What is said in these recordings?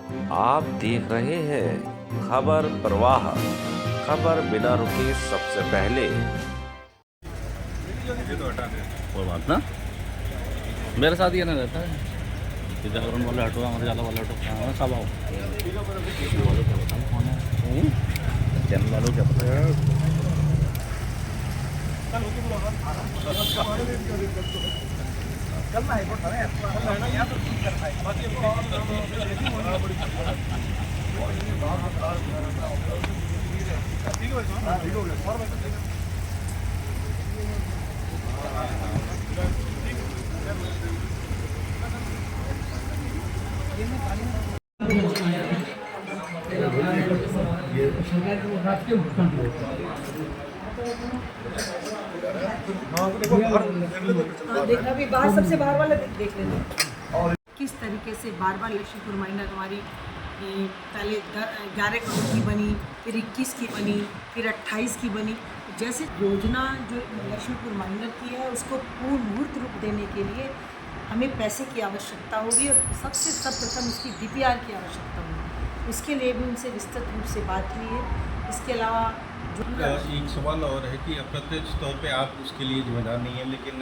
आप देख रहे हैं खबर प्रवाह, खबर बिना रुके सबसे पहले। कोई बात ना, मेरे साथ ये ना रहता है कि जागरण वाले हटो, हमारे ज़्यादा वाले हटो, हाँ सब आओ। चैनल वालों क्या पता है। देखना भी बाहर, सबसे बाहर वाला देख लेना किस तरीके से बार बार लक्ष्मीपुर माइनर हमारी पहले 11 करोड़ की बनी, फिर 21 की बनी, फिर 28 की बनी। जैसे योजना जो लक्ष्मीपुर माइनर की है उसको पूर्ण मूर्त रूप देने के लिए हमें पैसे की आवश्यकता होगी और सबसे सर्वप्रथम उसकी DPR की आवश्यकता होगी। उसके लिए भी उनसे विस्तृत रूप से बात हुई है। इसके अलावा एक सवाल और है कि अप्रत्यक्ष तौर पे आप उसके लिए जिम्मेदार नहीं है, लेकिन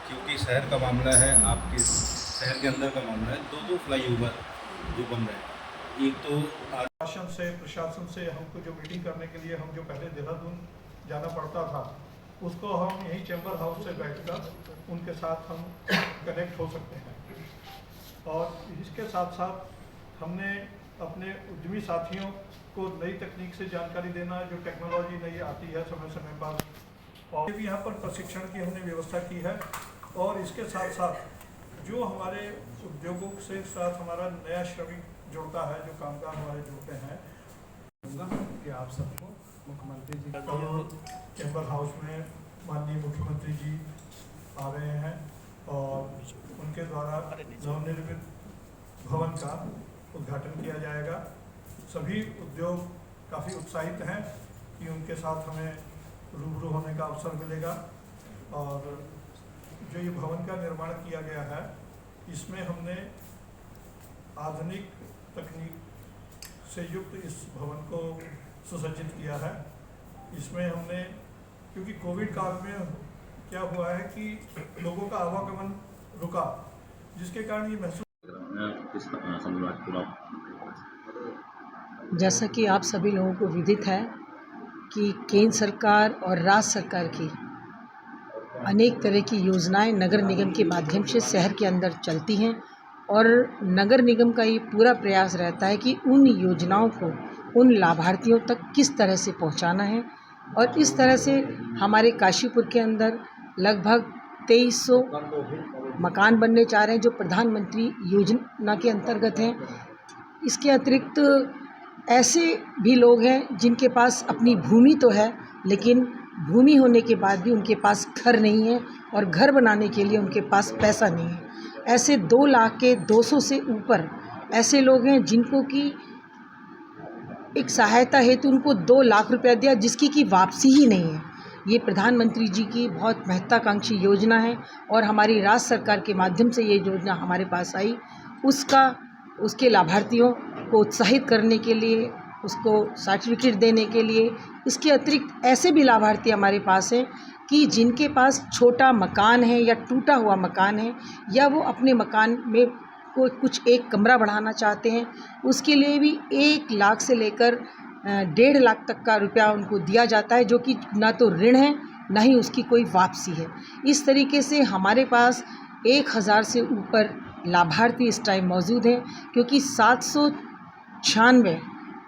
क्योंकि शहर का मामला है, आपके शहर के अंदर का मामला है, दो फ्लाईओवर जो बन रहे हैं। एक तो प्रशासन से हमको जो मीटिंग करने के लिए हम जो पहले देहरादून जाना पड़ता था, उसको हम यहीं चैम्बर हाउस से बैठकर उनके साथ हम कनेक्ट हो सकते हैं। और इसके साथ साथ हमने अपने उद्यमी साथियों को नई तकनीक से जानकारी देना, जो टेक्नोलॉजी नई आती है समय समय पर, और भी यहाँ पर प्रशिक्षण की हमने व्यवस्था की है। और इसके साथ साथ जो हमारे उद्योगों से साथ हमारा नया श्रमिक जुड़ता है, जो कामगार हमारे जुड़ते हैं, कि आप सबको मुख्यमंत्री जी चैम्बर हाउस में माननीय मुख्यमंत्री जी आ रहे हैं और उनके द्वारा नवनिर्मित भवन का उद्घाटन किया जाएगा। सभी उद्योग काफ़ी उत्साहित हैं कि उनके साथ हमें रूबरू होने का अवसर मिलेगा। और जो ये भवन का निर्माण किया गया है, इसमें हमने आधुनिक तकनीक से युक्त इस भवन को सुसज्जित किया है। इसमें हमने, क्योंकि कोविड काल में क्या हुआ है कि लोगों का आवागमन रुका, जिसके कारण ये महसूस, जैसा कि आप सभी लोगों को विदित है कि केंद्र सरकार और राज्य सरकार की अनेक तरह की योजनाएं नगर निगम के माध्यम से शहर के अंदर चलती हैं और नगर निगम का ये पूरा प्रयास रहता है कि उन योजनाओं को उन लाभार्थियों तक किस तरह से पहुंचाना है। और इस तरह से हमारे काशीपुर के अंदर लगभग 2300 मकान बनने जा रहे हैं, जो प्रधानमंत्री योजना के अंतर्गत हैं। इसके अतिरिक्त ऐसे भी लोग हैं जिनके पास अपनी भूमि तो है, लेकिन भूमि होने के बाद भी उनके पास घर नहीं है और घर बनाने के लिए उनके पास पैसा नहीं है। ऐसे 2,02,000 से ऊपर ऐसे लोग हैं जिनको कि एक सहायता हेतु उनको 2 लाख रुपया दिया, जिसकी की वापसी ही नहीं है। ये प्रधानमंत्री जी की बहुत महत्वाकांक्षी योजना है और हमारी राज्य सरकार के माध्यम से ये योजना हमारे पास आई। उसके लाभार्थियों को उत्साहित करने के लिए, उसको सर्टिफिकेट देने के लिए, इसके अतिरिक्त ऐसे भी लाभार्थी हमारे पास हैं कि जिनके पास छोटा मकान है या टूटा हुआ मकान है, या वो अपने मकान में को कुछ एक कमरा बढ़ाना चाहते हैं, उसके लिए भी 1 लाख से लेकर 1.5 लाख तक का रुपया उनको दिया जाता है, जो कि ना तो ऋण है ना ही उसकी कोई वापसी है। इस तरीके से हमारे पास 1000 से ऊपर लाभार्थी इस टाइम मौजूद हैं, क्योंकि 796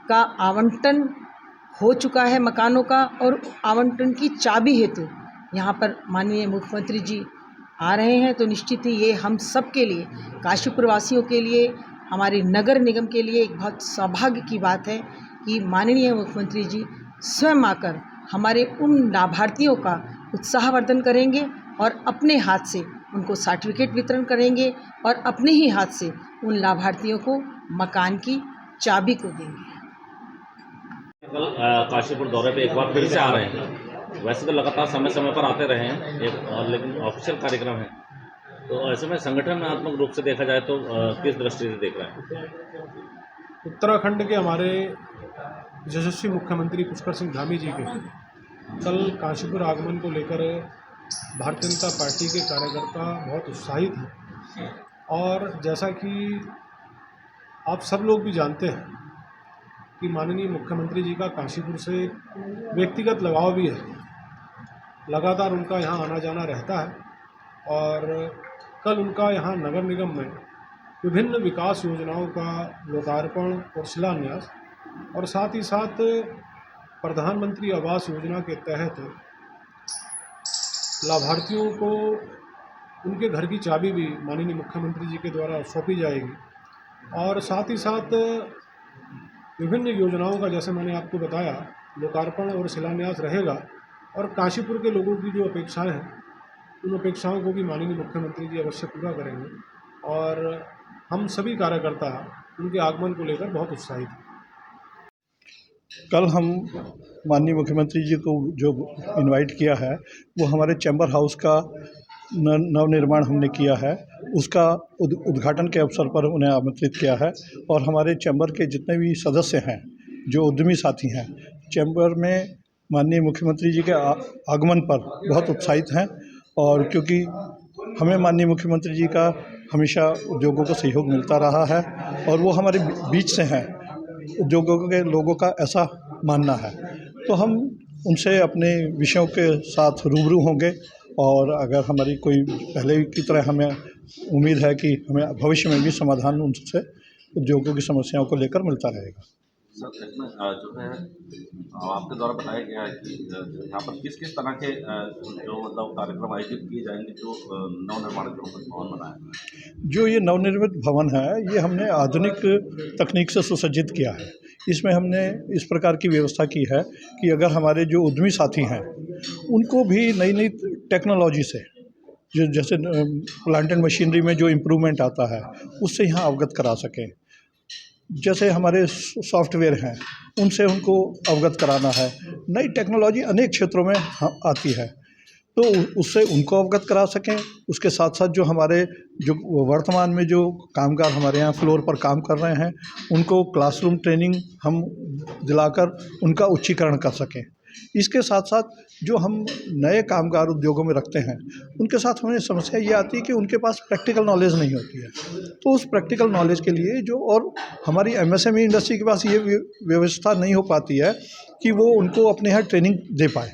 का आवंटन हो चुका है मकानों का, और आवंटन की चाबी हेतु यहाँ पर माननीय मुख्यमंत्री जी आ रहे हैं। तो निश्चित ही ये हम सब के लिए, काशीपुर वासियों के लिए, हमारे नगर निगम के लिए एक बहुत सौभाग्य की बात है कि माननीय मुख्यमंत्री जी स्वयं आकर हमारे उन लाभार्थियों का उत्साहवर्धन करेंगे और अपने हाथ से उनको सर्टिफिकेट वितरण करेंगे और अपने ही हाथ से उन लाभार्थियों को मकान की चाबी को देंगे। कल काशीपुर दौरे पे एक बार फिर से आ रहे हैं। वैसे तो लगातार समय समय पर आते रहे हैं, लेकिन ऑफिशियल कार्यक्रम है, तो ऐसे में संगठनात्मक रूप से देखा जाए तो किस दृष्टि से देख रहे हैं? उत्तराखंड के हमारे यशस्वी मुख्यमंत्री पुष्कर सिंह धामी जी के कल काशीपुर आगमन को लेकर भारतीय जनता पार्टी के कार्यकर्ता बहुत उत्साहित हैं। और जैसा कि आप सब लोग भी जानते हैं कि माननीय मुख्यमंत्री जी का काशीपुर से व्यक्तिगत लगाव भी है, लगातार उनका यहाँ आना जाना रहता है। और कल उनका यहाँ नगर निगम में विभिन्न विकास योजनाओं का लोकार्पण और शिलान्यास, और साथ ही साथ प्रधानमंत्री आवास योजना के तहत लाभार्थियों को उनके घर की चाबी भी माननीय मुख्यमंत्री जी के द्वारा सौंपी जाएगी। और साथ ही साथ विभिन्न योजनाओं का, जैसे मैंने आपको बताया, लोकार्पण और शिलान्यास रहेगा। और काशीपुर के लोगों की जो अपेक्षाएं हैं, उन अपेक्षाओं को भी माननीय मुख्यमंत्री जी अवश्य पूरा करेंगे। और हम सभी कार्यकर्ता उनके आगमन को लेकर बहुत उत्साहित हैं। कल हम माननीय मुख्यमंत्री जी को जो इनवाइट किया है, वो हमारे चैम्बर हाउस का नवनिर्माण हमने किया है, उसका उद्घाटन के अवसर पर उन्हें आमंत्रित किया है। और हमारे चैम्बर के जितने भी सदस्य हैं, जो उद्यमी साथी हैं, चैम्बर में माननीय मुख्यमंत्री जी के आगमन पर बहुत उत्साहित हैं। और क्योंकि हमें माननीय मुख्यमंत्री जी का हमेशा उद्योगों को सहयोग मिलता रहा है और वो हमारे बीच से हैं, उद्योगों के लोगों का ऐसा मानना है, तो हम उनसे अपने विषयों के साथ रूबरू होंगे। और अगर हमारी कोई पहले की तरह हमें उम्मीद है कि हमें भविष्य में भी समाधान उनसे उद्योगों की समस्याओं को लेकर मिलता रहेगा। सर, इसमें जो है आपके द्वारा बताया गया है कि यहाँ पर किस किस तरह के जो मतलब कार्यक्रम आयोजित किए जाएंगे जो नवनिर्माण जो भवन बनाया है। जो ये नवनिर्मित भवन है, ये हमने आधुनिक तकनीक से सुसज्जित किया है। इसमें हमने इस प्रकार की व्यवस्था की है कि अगर हमारे जो उद्यमी साथी हैं, उनको भी नई नई टेक्नोलॉजी से, जो जैसे प्लांट एंड मशीनरी में जो इम्प्रूवमेंट आता है, उससे यहाँ अवगत करा सकें। जैसे हमारे सॉफ्टवेयर हैं, उनसे उनको अवगत कराना है। नई टेक्नोलॉजी अनेक क्षेत्रों में आती है, तो उससे उनको अवगत करा सकें। उसके साथ साथ जो हमारे जो वर्तमान में जो कामगार हमारे यहाँ फ्लोर पर काम कर रहे हैं, उनको क्लासरूम ट्रेनिंग हम दिलाकर उनका उच्चीकरण कर सकें। इसके साथ साथ जो हम नए कामगार उद्योगों में रखते हैं, उनके साथ हमें समस्या ये आती है कि उनके पास प्रैक्टिकल नॉलेज नहीं होती है। तो उस प्रैक्टिकल नॉलेज के लिए जो, और हमारी एमएसएमई इंडस्ट्री के पास ये व्यवस्था नहीं हो पाती है कि वो उनको अपने यहाँ ट्रेनिंग दे पाए।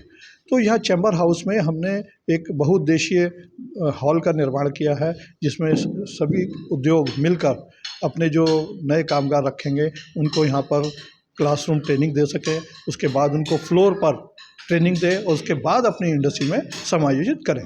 तो यहाँ चैम्बर हाउस में हमने एक बहुउद्देशीय हॉल का निर्माण किया है, जिसमें सभी उद्योग मिलकर अपने जो नए कामगार रखेंगे, उनको यहाँ पर क्लासरूम ट्रेनिंग दे सकें। उसके बाद उनको फ्लोर पर ट्रेनिंग दें और उसके बाद अपनी इंडस्ट्री में समायोजित करें।